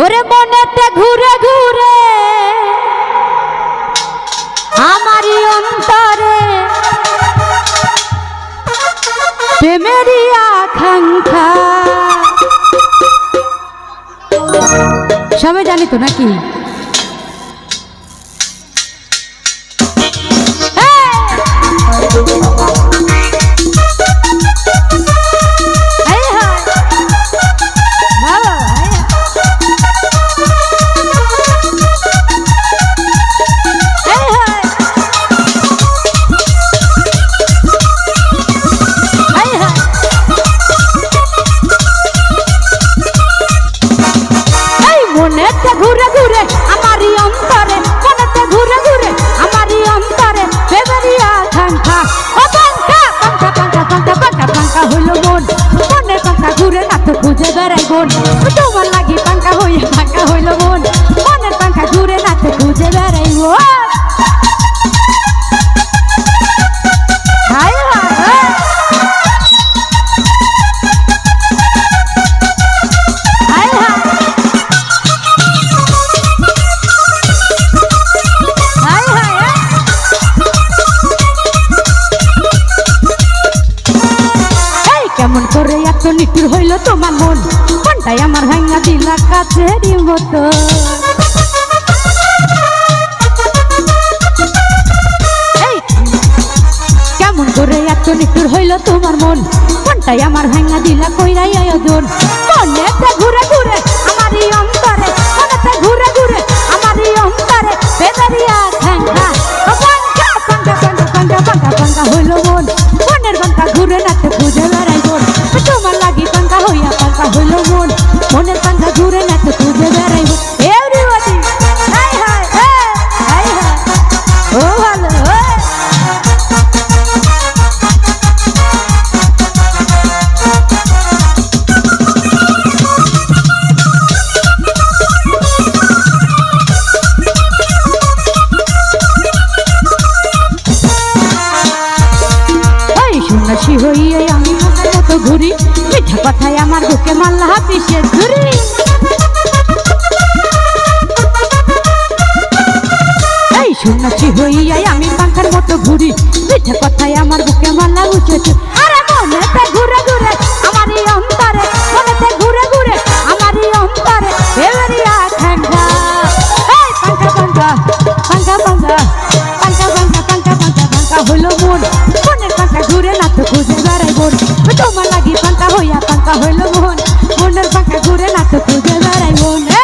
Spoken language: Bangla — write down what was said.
ওরে মনেতে ঘুরে ঘুরে আমারই অন্তরে প্রেমেরই আকাঙ্ক্ষা। সবাই জানি তো নাকি? মনেতে ঘুরে ঘুরে আমারই অন্তরে, মনেতে ঘুরে ঘুরে আমারই অন্তরে প্রেমেরই আকাঙ্ক্ষা। ও পাঙ্খা পাঙ্খা পাঙ্খা পাঙ্খা পাঙ্খা পাঙ্খা হইল মন, মনের পাঙ্খা ঘুরে না তো খুঁজে বেড়াই মন। তোমার লাগি পাঙ্খা হইয়া পাঙ্খা হইল মন, মনের পাঙ্খা ঘুরে না তো খুঁজে বেড়াই মন। কেমন করে এত নিটুর হইল তোমার মন, মনটাই আমার ভাঙা দিলা কাছেরই মতো। কেমন করে এত নিটুর হইল তোমার মন, মনটাই আমার ভাঙা দিলা কইরাই আয়োজন। মনেতে ঘুরে ঘুরে আমারই অন্তরে, মনেতে ঘুরে ঘুরে আমারই অন্তরে প্রেমেরই আকাঙ্ক্ষা। পাঙ্খা পাঙ্খা পাঙ্খা পাঙ্খা পাঙ্খা পাঙ্খা হইল মন, মনের পাঙ্খা ঘুরে নাতে খুঁজে বেড়াই মন। তোমার লাগি পাঙ্খা হইয়া পাঙ্খা হইল মন, মনের পাঙ্খা ঘুরে নাতে খুঁজে বেড়াই মন। Everybody hi hi hi hi ও ভালো সন্ন্যাসী হইয়ে আমি মনের মতো ঘুরি, মিঠা কথায় আমার বুকে মাল্লা হাফিসে ঘুরি। এই সন্ন্যাসী হইয়া আমি পাঙ্খার মতো ঘুরি, মিঠা কথায় আমার বুকে মাল্লা উঠেছে।